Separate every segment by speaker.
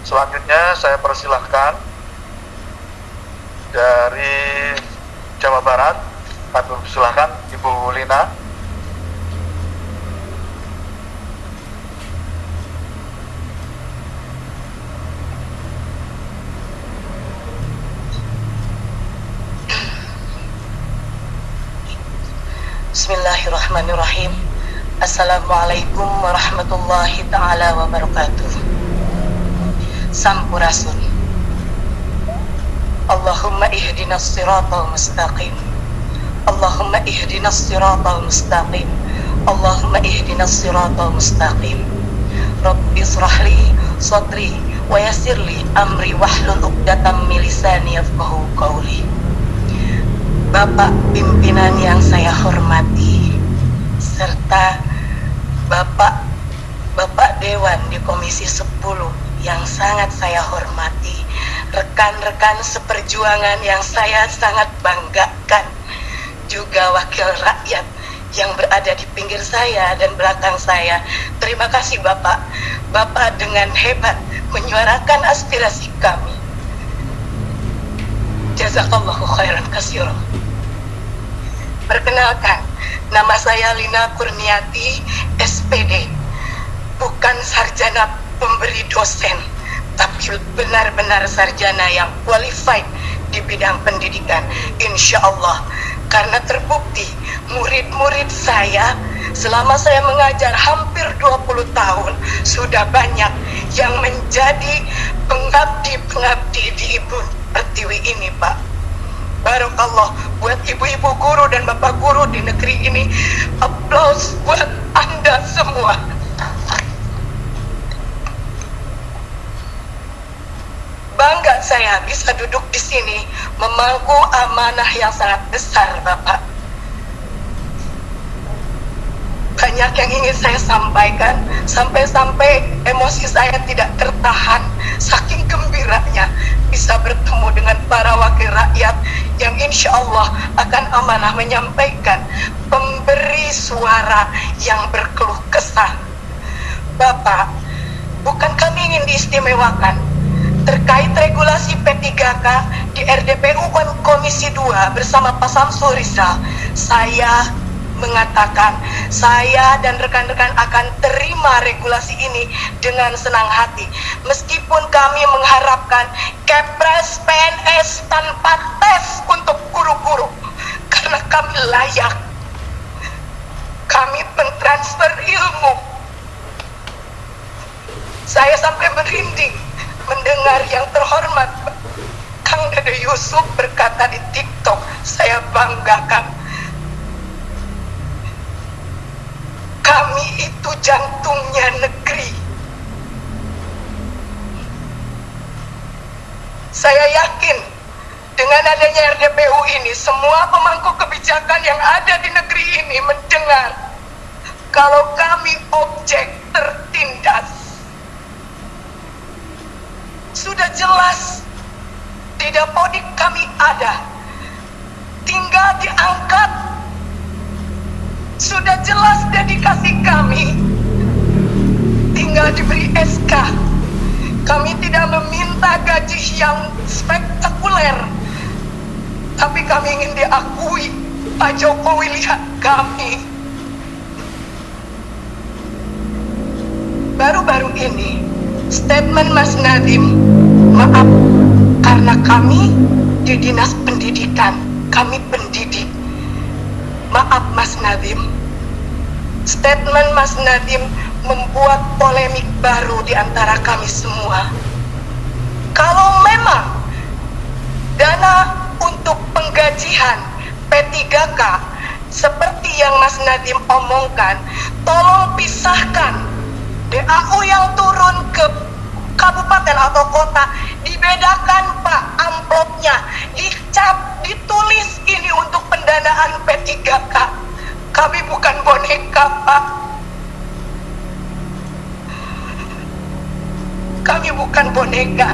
Speaker 1: Selanjutnya saya persilahkan dari Jawa Barat, kami persilahkan Ibu Lina.
Speaker 2: Bismillahirrahmanirrahim. Assalamualaikum warahmatullahi ta'ala wabarakatuh. Sampurasun. Allahumma ihdinas siratal mustaqim. Allahumma ihdinas siratal mustaqim. Allahumma ihdinas siratal mustaqim. Rabbi israhli sadri wa yassirli amri wahlul 'uqdatam min lisani yafqahu qawli. Bapak pimpinan yang saya hormati, serta Bapak Dewan di Komisi 10 yang sangat saya hormati, rekan-rekan seperjuangan yang saya sangat banggakan, juga wakil rakyat yang berada di pinggir saya dan belakang saya. Terima kasih Bapak. Bapak dengan hebat menyuarakan aspirasi kami. Jazakallahu khairan katsiran. Perkenalkan, nama saya Lina Kurniati, SPD. Bukan sarjana pemberi dosen, tapi benar-benar sarjana yang qualified di bidang pendidikan, insya Allah. Karena terbukti murid-murid saya selama saya mengajar hampir 20 tahun sudah banyak yang menjadi pengabdi-pengabdi di Ibu Pertiwi ini, Pak. Barakallah buat ibu-ibu guru dan bapak guru di negeri ini. Aplaus buat Anda semua. Bangga saya bisa duduk di sini memangku amanah yang sangat besar, Bapak. Banyak yang ingin saya sampaikan, sampai-sampai emosi saya tidak tertahan saking gembiranya bisa bertemu dengan para wakil rakyat yang insya Allah akan amanah menyampaikan pemberi suara yang berkeluh kesah. Bapak, bukan kami ingin diistimewakan terkait regulasi P3K di RDPU Komisi 2 bersama Pak Samsul Rizal. Saya mengatakan saya dan rekan-rekan akan terima regulasi ini dengan senang hati, meskipun kami mengharapkan Kepres PNS tanpa tes untuk guru-guru, karena kami layak, kami pentransfer ilmu. Saya sampai merinding mendengar yang terhormat Kang Dede Yusuf berkata di TikTok, saya banggakan. Kami itu jantungnya negeri. Saya yakin dengan adanya RDPU ini, semua pemangku kebijakan yang ada di negeri ini mendengar kalau kami objek tertindas. Sudah jelas di Dapodik kami ada, tinggal diangkat. Sudah jelas dedikasi kami, tinggal diberi SK. Kami tidak meminta gaji yang spektakuler, tapi kami ingin diakui. Pak Jokowi lihat kami. Baru-baru ini statement Mas Nadiem, maaf karena kami di Dinas Pendidikan, kami pendidik. Maaf Mas Nadiem, statement Mas Nadiem membuat polemik baru di antara kami semua. Kalau memang dana untuk penggajian P3K seperti yang Mas Nadiem omongkan, tolong pisahkan DAU yang turun ke kabupaten atau kota, dibedakan Pak amplopnya, dicap, ditulis ini untuk pendanaan P3K. Kami bukan boneka Pak, kami bukan boneka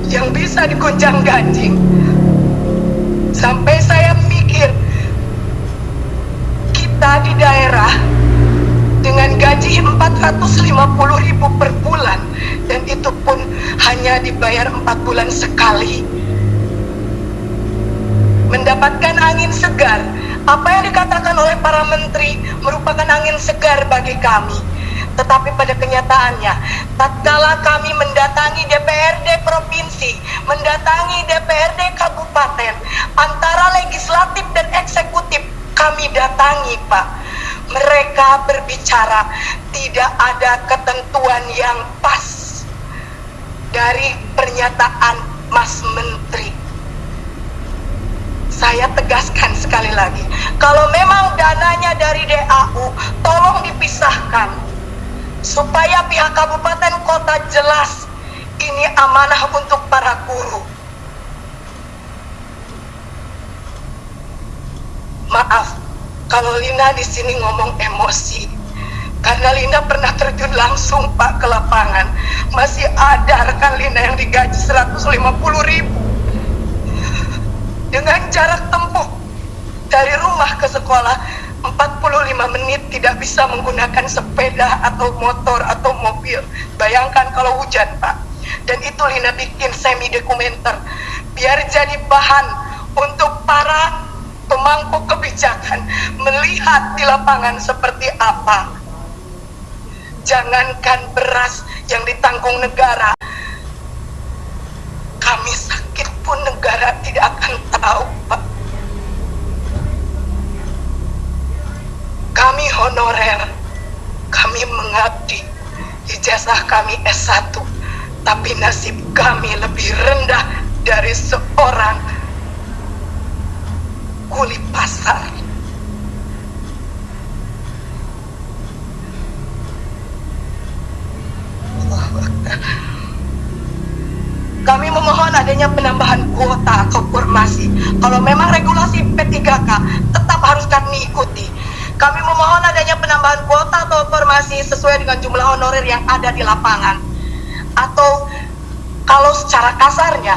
Speaker 2: yang bisa digonjang ganjing. Sampai saya mikir, kita di daerah dengan gaji 450.000 per bulan, dan itu pun hanya dibayar 4 bulan sekali. Mendapatkan angin segar, apa yang dikatakan oleh para menteri merupakan angin segar bagi kami. Tetapi pada kenyataannya, tatkala kami mendatangi DPRD provinsi, mendatangi DPRD kabupaten, antara legislatif dan eksekutif kami datangi, Pak, mereka berbicara tidak ada ketentuan yang pas dari pernyataan Mas Menteri. Saya tegaskan sekali lagi, kalau memang dananya dari DAU, tolong dipisahkan supaya pihak kabupaten kota jelas ini amanah untuk para guru. Maaf kalau Lina di sini ngomong emosi, karena Lina pernah terjun langsung, Pak, ke lapangan. Masih ada rekan Lina yang digaji 150.000 dengan jarak tempuh dari rumah ke sekolah 45 menit, tidak bisa menggunakan sepeda atau motor atau mobil. Bayangkan kalau hujan, Pak. Dan itu Lina bikin semi dokumenter biar jadi bahan untuk para pemangku kebijakan melihat di lapangan seperti apa. Jangankan beras yang ditanggung negara, kami sakit pun negara tidak akan tahu, Pak. Kami honorer, kami mengabdi, ijazah kami S1, tapi nasib kami lebih rendah dari seorang kuli pasar. Kami memohon adanya penambahan kuota atau formasi. Kalau memang regulasi P3K tetap harus kami ikuti. Kami memohon adanya penambahan kuota atau formasi sesuai dengan jumlah honorer yang ada di lapangan. Atau kalau secara kasarnya,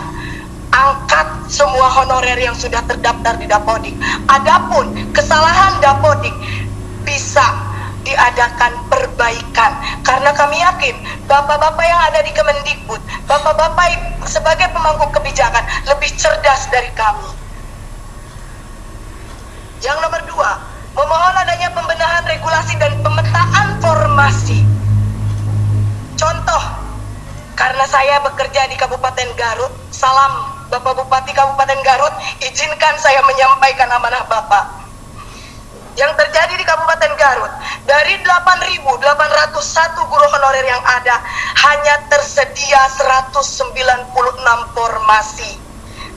Speaker 2: angkat semua honorer yang sudah terdaftar di Dapodik. Adapun kesalahan Dapodik bisa diadakan perbaikan, karena kami yakin bapak-bapak yang ada di Kemendikbud, bapak-bapak sebagai pemangku kebijakan lebih cerdas dari kami. Yang nomor 2, memohon adanya pembenahan regulasi dan pemetaan formasi. Contoh, karena saya bekerja di Kabupaten Garut, salam Bapak Bupati Kabupaten Garut, izinkan saya menyampaikan amanah Bapak. Yang terjadi di Kabupaten Garut, dari 8.801 guru honorer yang ada, hanya tersedia 196 formasi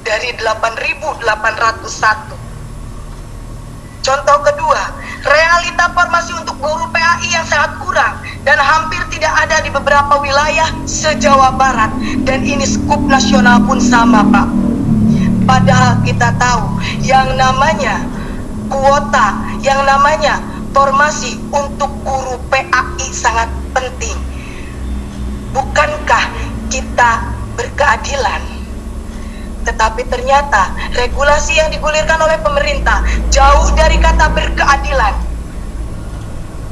Speaker 2: dari 8.801. Contoh kedua, realita formasi untuk guru PAI yang sangat kurang dan hampir tidak ada di beberapa wilayah se-Jawa Barat, dan ini skup nasional pun sama, Pak. Padahal kita tahu yang namanya kuota, yang namanya formasi untuk guru PAI sangat penting. Bukankah kita berkeadilan? Tetapi ternyata regulasi yang digulirkan oleh pemerintah jauh dari kata berkeadilan.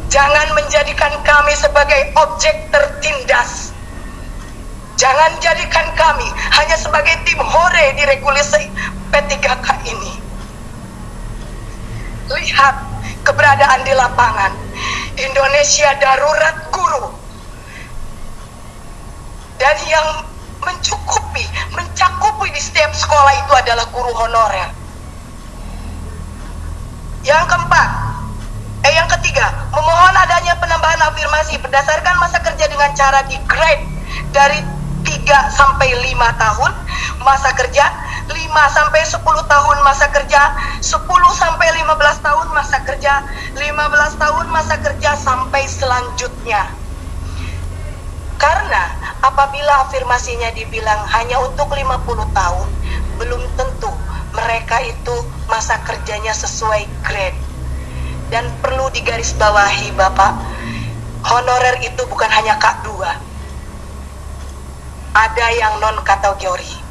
Speaker 2: Jangan menjadikan kami sebagai objek tertindas. Jangan jadikan kami hanya sebagai tim hore di regulasi P3K ini. Lihat keberadaan di lapangan. Indonesia darurat guru. Dan yang mencakupi di setiap sekolah itu adalah guru honorer. Yang ketiga, memohon adanya penambahan afirmasi berdasarkan masa kerja dengan cara di grade dari 3 sampai 5 tahun masa kerja, 5 sampai 10 tahun masa kerja, 10 sampai 15 tahun masa kerja, 15 tahun masa kerja sampai selanjutnya. Karena apabila afirmasinya dibilang hanya untuk 50 tahun, belum tentu mereka itu masa kerjanya sesuai grade. Dan perlu digarisbawahi, Bapak, honorer itu bukan hanya K2. Ada yang non kategori.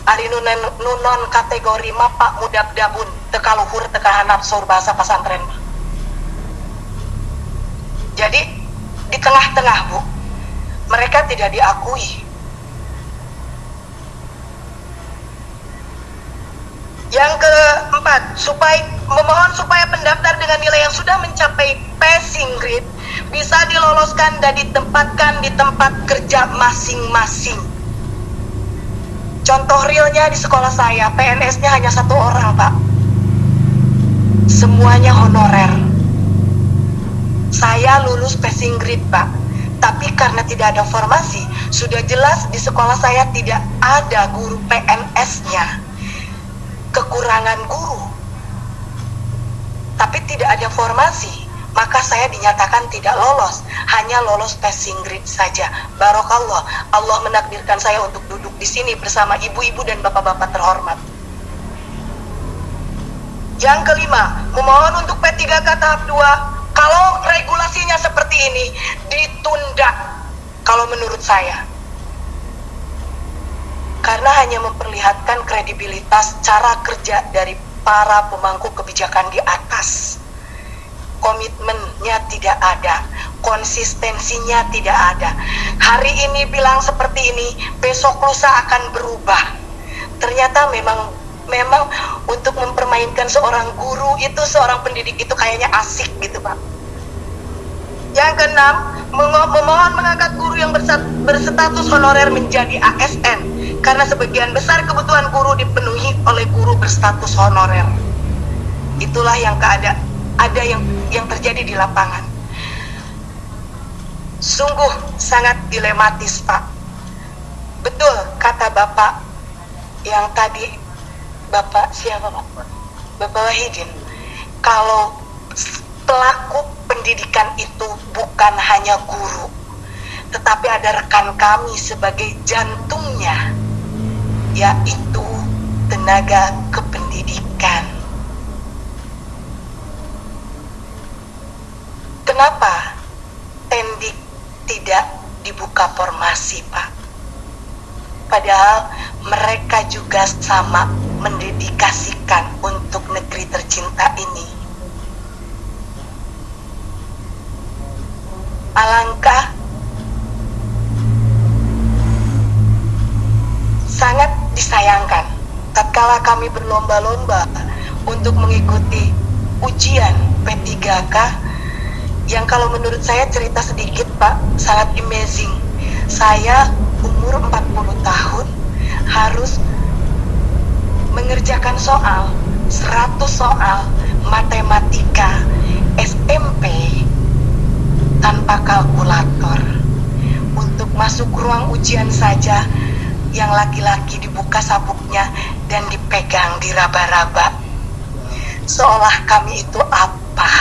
Speaker 2: Ari non kategori mapak mudak dabun teka luhur teka hanap sur bahasa pesantren. Jadi di tengah-tengah, Bu, mereka tidak diakui. Yang keempat, memohon supaya pendaftar dengan nilai yang sudah mencapai passing grade bisa diloloskan dan ditempatkan di tempat kerja masing-masing. Contoh realnya di sekolah saya, PNS-nya hanya 1 orang, Pak. Semuanya honorer. Saya lulus passing grade, Pak. Tapi karena tidak ada formasi, sudah jelas di sekolah saya tidak ada guru PNS-nya. Kekurangan guru. Tapi tidak ada formasi, maka saya dinyatakan tidak lolos, hanya lolos passing grade saja. Barokallah, Allah menakdirkan saya untuk duduk di sini bersama ibu-ibu dan bapak-bapak terhormat. Yang kelima, memohon untuk P3K tahap 2, kalau regulasinya seperti ini, ditunda kalau menurut saya. Karena hanya memperlihatkan kredibilitas cara kerja dari para pemangku kebijakan di atas. Komitmennya tidak ada, konsistensinya tidak ada. Hari ini bilang seperti ini, besok lusa akan berubah. Ternyata memang untuk mempermainkan seorang guru itu, seorang pendidik itu kayaknya asik gitu, Pak. Yang keenam, memohon mengangkat guru yang berstatus honorer menjadi ASN. Karena sebagian besar kebutuhan guru dipenuhi oleh guru berstatus honorer. Itulah yang ada yang terjadi di lapangan. Sungguh sangat dilematis, Pak. Betul kata Bapak yang tadi, Bapak siapa, Pak? Bapak Wahidin. Kalau pelaku pendidikan itu bukan hanya guru, tetapi ada rekan kami sebagai jantungnya, yaitu tenaga kependidikan. Kenapa Tendik tidak dibuka formasi, Pak? Padahal mereka juga sama mendedikasikan untuk negeri tercinta ini. Alangkah sangat disayangkan tatkala kami berlomba-lomba untuk mengikuti ujian P3K yang kalau menurut saya cerita sedikit, Pak, sangat amazing. Saya umur 40 tahun harus mengerjakan 100 soal matematika SMP tanpa kalkulator. Untuk masuk ruang ujian saja, yang laki-laki dibuka sabuknya dan dipegang diraba-raba. Seolah kami itu apa?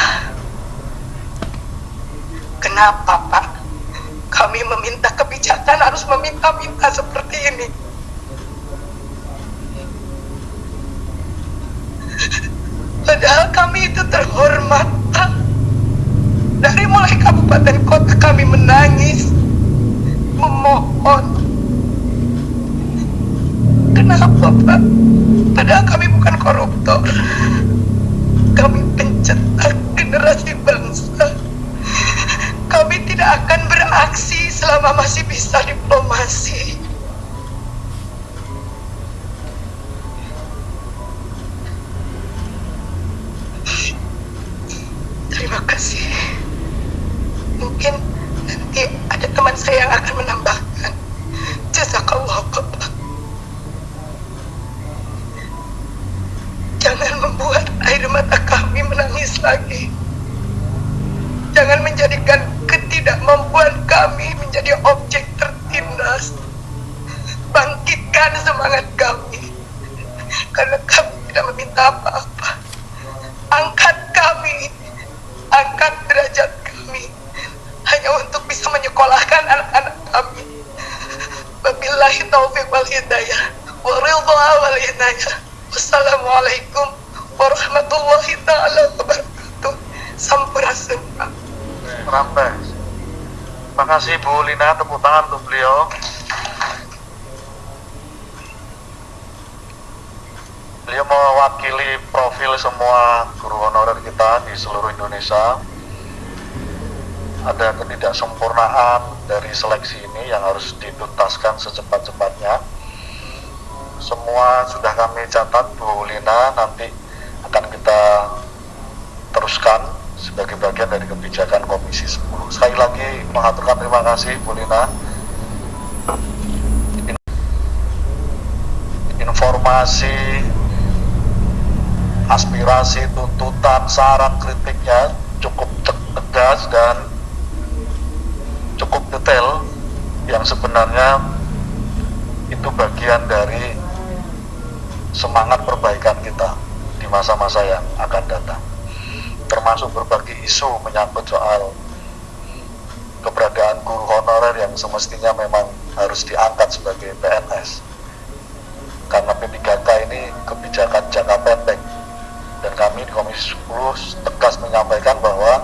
Speaker 2: Kenapa, Pak? Kami meminta kebijakan harus meminta-minta seperti ini. Padahal kami itu terhormat, Pak. Dari mulai kabupaten kota kami menangis, memohon. Kenapa, Pak? Padahal kami bukan koruptor. Kami pencetak generasi bangsa. Kami tidak akan beraksi selama masih bisa diplomasi. Terima kasih. Mungkin nanti ada teman saya yang akan menambahkan. Jazakallah, Bapak. Jangan membuat air mata kami menangis lagi. Jangan menjadikan ketidakmampuan kami menjadi objek tertindas. Bangkitkan semangat kami, karena kami tidak meminta apa-apa. Angkat kami, angkat derajat kami, hanya untuk bisa menyekolahkan anak-anak kami. Wabillahi taufiq wal hidayah, wa ridha wal inayah. Wassalamualaikum warahmatullahi ta'ala wabarakatuh. Sampurasun, Pak.
Speaker 1: Rampes. Terima kasih Bu Lina, tepuk tangan untuk beliau. Beliau mewakili profil semua guru honorer kita di seluruh Indonesia. ada ketidaksempurnaan dari seleksi ini yang harus dituntaskan secepat-cepatnya. Semua sudah kami catat, Bu Lina, nanti akan kita teruskan sebagai bagian dari kebijakan Komisi 10. Sekali lagi mengaturkan terima kasih Bu Lina. Informasi, aspirasi, tuntutan, saran, kritiknya cukup tegas dan cukup detail, yang sebenarnya itu bagian dari semangat perbaikan kita di masa-masa yang akan datang, termasuk berbagai isu menyangkut soal keberadaan guru honorer yang semestinya memang harus diangkat sebagai PNS, karena P3K ini kebijakan jangka pendek, dan kami di Komisi 10 tegas menyampaikan bahwa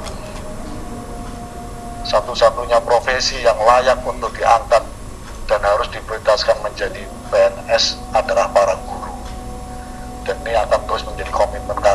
Speaker 1: satu-satunya profesi yang layak untuk diangkat dan harus diprioritaskan menjadi PNS adalah para guru, dan ini akan terus menjadi komitmen kami.